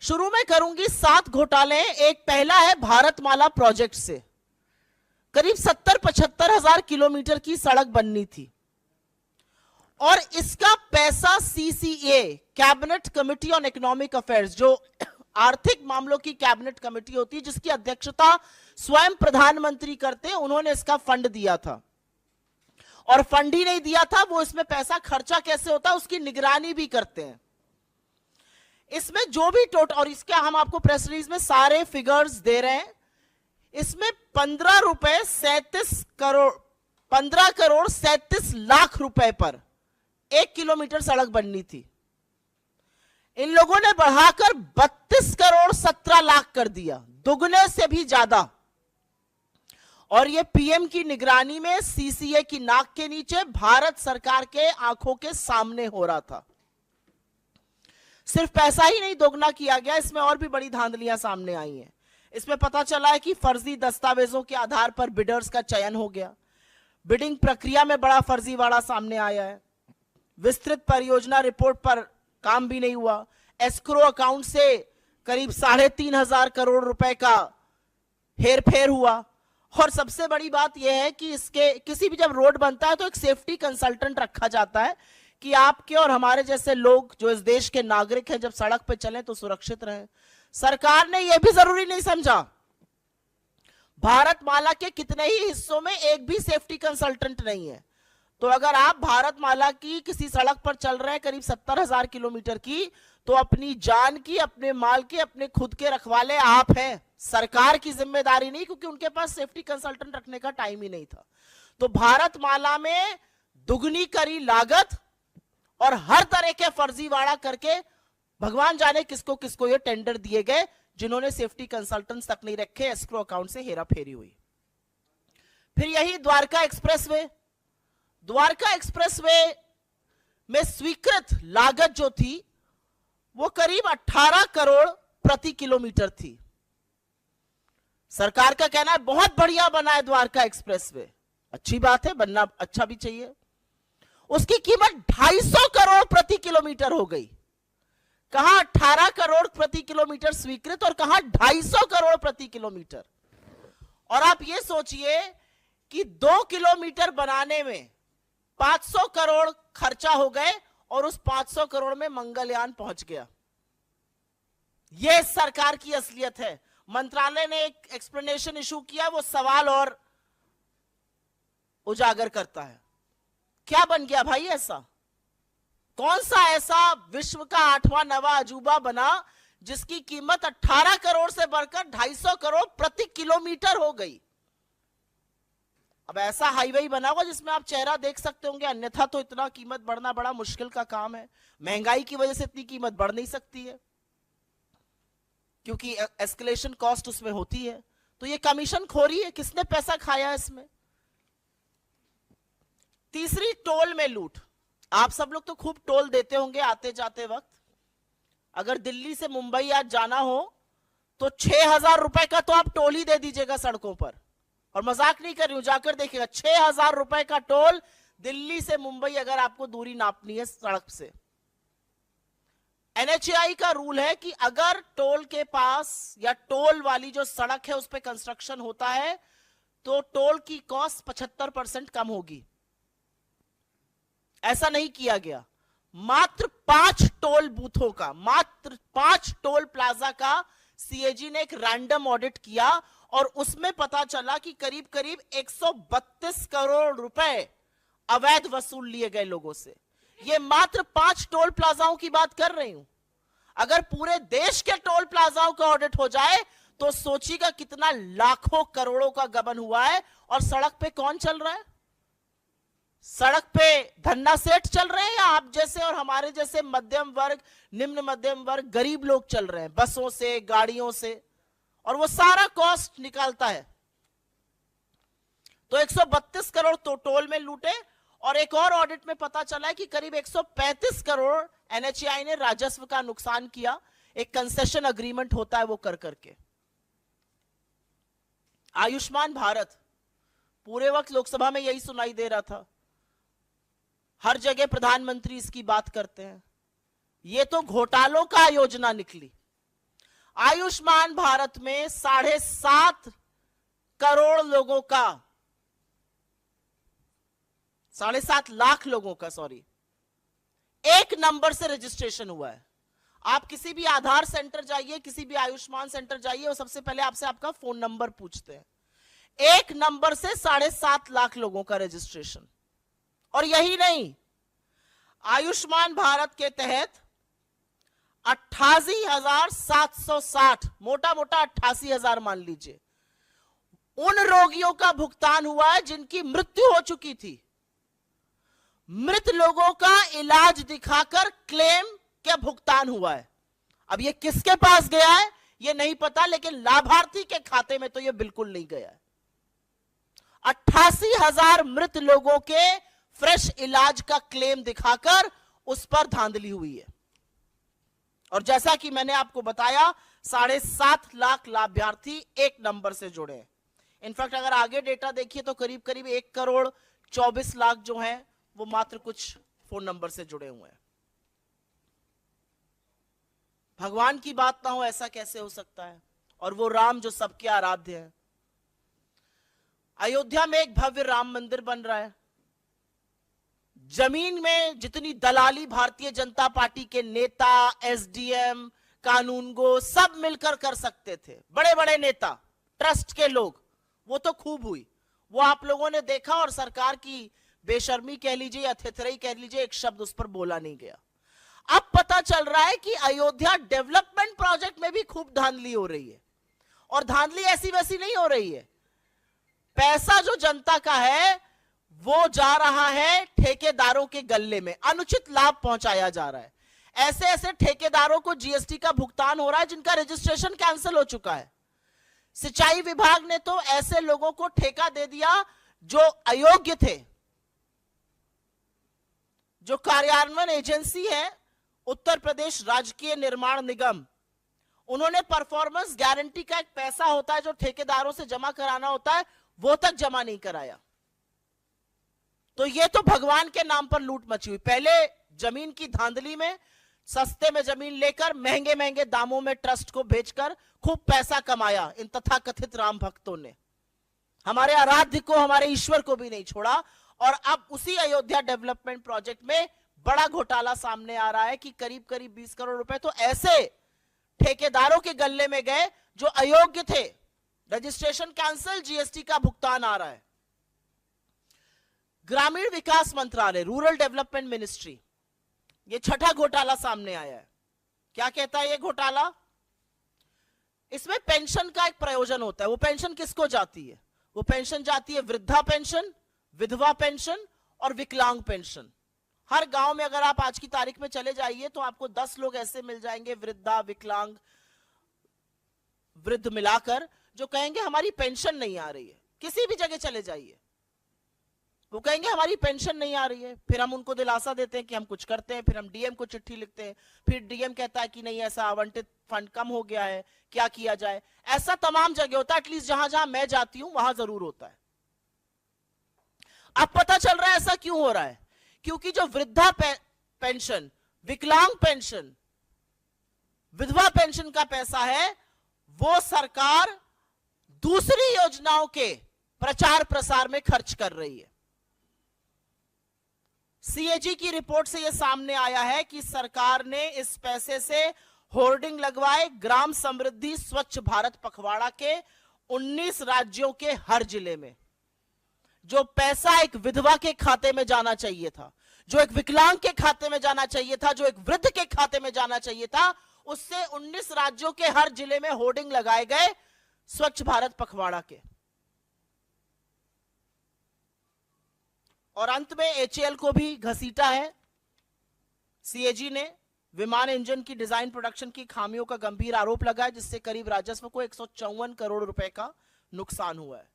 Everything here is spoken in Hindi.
शुरू में करूंगी 7 घोटाले। एक पहला है भारतमाला प्रोजेक्ट से करीब 70-75 हजार किलोमीटर की सड़क बननी थी और इसका पैसा CCA, cabinet committee on economic affairs, जो आर्थिक मामलों की कैबिनेट कमेटी होती है जिसकी अध्यक्षता स्वयं प्रधानमंत्री करते हैं, उन्होंने इसका फंड दिया था। और फंड ही नहीं दिया था, वो इसमें पैसा खर्चा कैसे होता है उसकी निगरानी भी करते हैं। इसमें जो भी टोटल, और इसका हम आपको प्रेस रिलीज में सारे फिगर्स दे रहे हैं, इसमें 15 करोड़ 37 लाख रुपए पर 1 किलोमीटर सड़क बननी थी। इन लोगों ने बढ़ाकर 32 करोड़ 17 लाख कर दिया, दुगने से भी ज्यादा। और ये पीएम की निगरानी में सीसीए की नाक के नीचे भारत सरकार के आंखों के सामने हो रहा था। सिर्फ पैसा ही नहीं दोगुना किया गया, इसमें और भी बड़ी धांधलियां सामने आई हैं। इसमें पता चला है कि फर्जी दस्तावेजों के आधार पर बिडर्स का चयन हो गया, बिडिंग प्रक्रिया में बड़ा फर्जीवाड़ा सामने आया है, विस्तृत परियोजना रिपोर्ट पर काम भी नहीं हुआ, एस्क्रो अकाउंट से करीब 3,500 करोड़ रुपए का हेरफेर हुआ। और सबसे बड़ी बात यह है कि इसके किसी भी जब रोड बनता है तो एक सेफ्टी कंसल्टेंट रखा जाता है कि आपके और हमारे जैसे लोग जो इस देश के नागरिक हैं जब सड़क पे चलें तो सुरक्षित रहें। सरकार ने यह भी जरूरी नहीं समझा, भारतमाला के कितने ही हिस्सों में एक भी सेफ्टी कंसल्टेंट नहीं है। तो अगर आप भारतमाला की किसी सड़क पर चल रहे हैं करीब 70,000 किलोमीटर की, तो अपनी जान की, अपने माल की, अपने खुद के रखवाले आप हैं, सरकार की जिम्मेदारी नहीं, क्योंकि उनके पास सेफ्टी कंसल्टेंट रखने का टाइम ही नहीं था। तो भारतमाला में दुगनी करी लागत और हर तरह के फर्जीवाड़ा करके भगवान जाने किसको किसको ये टेंडर दिए गए, जिन्होंने सेफ्टी कंसल्टेंट्स तक नहीं रखे, एस्क्रो अकाउंट से हेराफेरी हुई। फिर यही द्वारका एक्सप्रेसवे में स्वीकृत लागत जो थी वो करीब 18 करोड़ प्रति किलोमीटर थी। सरकार का कहना है बहुत बढ़िया बना है द्वारका एक्सप्रेसवे, अच्छी बात है, बनना अच्छा भी चाहिए। उसकी कीमत 250 करोड़ प्रति किलोमीटर हो गई। कहां 18 करोड़ प्रति किलोमीटर स्वीकृत और कहां 250 करोड़ प्रति किलोमीटर। और आप ये सोचिए कि 2 किलोमीटर बनाने में 500 करोड़ खर्चा हो गए और उस 500 करोड़ में मंगलयान पहुंच गया। यह सरकार की असलियत है। मंत्रालय ने एक एक्सप्लेनेशन इशू किया, वो सवाल और उजागर करता है। क्या बन गया भाई ऐसा? कौन सा ऐसा विश्व का 8वां 9वां अजूबा बना जिसकी कीमत 18 करोड़ से बढ़कर 250 करोड़ प्रति किलोमीटर हो गई? अब ऐसा हाईवे बना हुआ जिसमें आप चेहरा देख सकते होंगे, अन्यथा तो इतना कीमत बढ़ना बड़ा मुश्किल का काम है। महंगाई की वजह से इतनी कीमत बढ़ नहीं सकती है क्योंकि एस्केलेशन कॉस्ट उसमें होती है। तो ये कमीशन खोरी है, किसने पैसा खाया इसमें? तीसरी, टोल में लूट। आप सब लोग तो खूब टोल देते होंगे आते जाते वक्त। अगर दिल्ली से मुंबई आज जाना हो तो 6,000 रुपए का तो आप टोल ही दे दीजिएगा सड़कों पर, और मजाक नहीं कर रही हूं, जाकर देखिएगा 6,000 रुपए का टोल दिल्ली से मुंबई अगर आपको दूरी नापनी है सड़क से। एनएचएआई का रूल है कि अगर टोल के पास या टोल वाली जो सड़क है उस पर कंस्ट्रक्शन होता है तो टोल की कॉस्ट 75% कम होगी। ऐसा नहीं किया गया। मात्र 5 टोल बूथों का, मात्र 5 टोल प्लाजा का सीएजी ने एक रैंडम ऑडिट किया और उसमें पता चला कि करीब करीब 132 करोड़ रुपए अवैध वसूल लिए गए लोगों से। ये मात्र 5 टोल प्लाजाओं की बात कर रही हूं। अगर पूरे देश के टोल प्लाजाओं का ऑडिट हो जाए तो सोचिएगा कितना लाखों करोड़ों का गबन हुआ है। और सड़क पे कौन चल रहा है? सड़क पे धन्ना सेठ चल रहे हैं या आप जैसे और हमारे जैसे मध्यम वर्ग, निम्न मध्यम वर्ग, गरीब लोग चल रहे हैं बसों से, गाड़ियों से, और वो सारा कॉस्ट निकालता है। तो 132 करोड़ तो टोल में लूटे। और एक और ऑडिट में पता चला है कि करीब 135 करोड़ एनएचएआई ने राजस्व का नुकसान किया। एक कंसेशन अग्रीमेंट होता है वो कर करके। आयुष्मान भारत, पूरे वक्त लोकसभा में यही सुनाई दे रहा था, हर जगह प्रधानमंत्री इसकी बात करते हैं। ये तो घोटालों का योजना निकली। आयुष्मान भारत में 7.5 करोड़ लोगों का, 7.5 लाख लोगों का, सॉरी, एक नंबर से रजिस्ट्रेशन हुआ है। आप किसी भी आधार सेंटर जाइए, किसी भी आयुष्मान सेंटर जाइए, वो सबसे पहले आपसे आपका फोन नंबर पूछते हैं। एक नंबर से 7.5 लाख लोगों का रजिस्ट्रेशन। और यही नहीं, आयुष्मान भारत के तहत 88,760, मोटा मोटा 88,000 मान लीजिए, उन रोगियों का भुगतान हुआ है जिनकी मृत्यु हो चुकी थी। मृत लोगों का इलाज दिखाकर क्लेम क्या भुगतान हुआ है। अब ये किसके पास गया है ये नहीं पता, लेकिन लाभार्थी के खाते में तो ये बिल्कुल नहीं गया है। 88,000 मृत लोगों के फ्रेश इलाज का क्लेम दिखाकर उस पर धांधली हुई है। और जैसा कि मैंने आपको बताया, 7.5 लाख लाभार्थी एक नंबर से जुड़े हैं। इनफैक्ट अगर आगे डेटा देखिए तो करीब करीब 1,24 लाख जो हैं वो मात्र कुछ फोन नंबर से जुड़े हुए हैं। भगवान की बात ना हो ऐसा कैसे हो सकता है? और वो राम जो सबके आराध्य है। अयोध्या में एक भव्य राम मंदिर बन रहा है। जमीन में जितनी दलाली भारतीय जनता पार्टी के नेता, एसडीएम, कानूनगो सब मिलकर कर सकते थे, बड़े बड़े नेता, ट्रस्ट के लोग, वो तो खूब हुई, वो आप लोगों ने देखा। और सरकार की बेशर्मी कह लीजिए या थेथराई कह लीजिए, एक शब्द उस पर बोला नहीं गया। अब पता चल रहा है कि अयोध्या डेवलपमेंट प्रोजेक्ट में भी खूब धांधली हो रही है। और धांधली ऐसी वैसी नहीं हो रही है, पैसा जो जनता का है वो जा रहा है ठेकेदारों के गल्ले में, अनुचित लाभ पहुंचाया जा रहा है। ऐसे ऐसे ठेकेदारों को जीएसटी का भुगतान हो रहा है जिनका रजिस्ट्रेशन कैंसिल हो चुका है। सिंचाई विभाग ने तो ऐसे लोगों को ठेका दे दिया जो अयोग्य थे। जो कार्यान्वयन एजेंसी है उत्तर प्रदेश राजकीय निर्माण निगम, उन्होंने परफॉर्मेंस गारंटी का एक पैसा होता है जो ठेकेदारों से जमा कराना होता है, वो तक जमा नहीं कराया। तो ये तो भगवान के नाम पर लूट मची हुई। पहले जमीन की धांधली में सस्ते में जमीन लेकर महंगे महंगे दामों में ट्रस्ट को बेचकर खूब पैसा कमाया इन तथाकथित राम भक्तों ने। हमारे आराध्य को, हमारे ईश्वर को भी नहीं छोड़ा। और अब उसी अयोध्या डेवलपमेंट प्रोजेक्ट में बड़ा घोटाला सामने आ रहा है कि करीब करीब 20 करोड़ रुपए तो ऐसे ठेकेदारों के गल्ले में गए जो अयोग्य थे। रजिस्ट्रेशन कैंसिल, जीएसटी का भुगतान आ रहा है। ग्रामीण विकास मंत्रालय, रूरल डेवलपमेंट मिनिस्ट्री, ये छठा घोटाला सामने आया है। क्या कहता है ये घोटाला? इसमें पेंशन का एक प्रयोजन होता है। वो पेंशन किसको जाती है? वो पेंशन जाती है वृद्धा पेंशन, विधवा पेंशन और विकलांग पेंशन। हर गांव में अगर आप आज की तारीख में चले जाइए तो आपको 10 लोग ऐसे मिल जाएंगे, वृद्धा, विकलांग, वृद्ध मिलाकर, जो कहेंगे हमारी पेंशन नहीं आ रही है। किसी भी जगह चले जाइए वो कहेंगे हमारी पेंशन नहीं आ रही है। फिर हम उनको दिलासा देते हैं कि हम कुछ करते हैं, फिर हम डीएम को चिट्ठी लिखते हैं, फिर डीएम कहता है कि नहीं ऐसा आवंटित फंड कम हो गया है, क्या किया जाए। ऐसा तमाम जगह होता है, एटलीस्ट जहां जहां मैं जाती हूं वहां जरूर होता है। अब पता चल रहा है ऐसा क्यों हो रहा है, क्योंकि जो वृद्धा पेंशन, विकलांग पेंशन, विधवा पेंशन का पैसा है वो सरकार दूसरी योजनाओं के प्रचार प्रसार में खर्च कर रही है। सीएजी की रिपोर्ट से यह सामने आया है कि सरकार ने इस पैसे से होर्डिंग लगवाए ग्राम समृद्धि स्वच्छ भारत पखवाड़ा के 19 राज्यों के हर जिले में। जो पैसा एक विधवा के खाते में जाना चाहिए था, जो एक विकलांग के खाते में जाना चाहिए था, जो एक वृद्ध के खाते में जाना चाहिए था, उससे 19 राज्यों के हर जिले में होर्डिंग लगाए गए स्वच्छ भारत पखवाड़ा के। और अंत में एचएएल को भी घसीटा है सीएजी ने। विमान इंजन की डिजाइन प्रोडक्शन की खामियों का गंभीर आरोप लगा है, जिससे करीब राजस्व को 154 करोड़ रुपए का नुकसान हुआ है।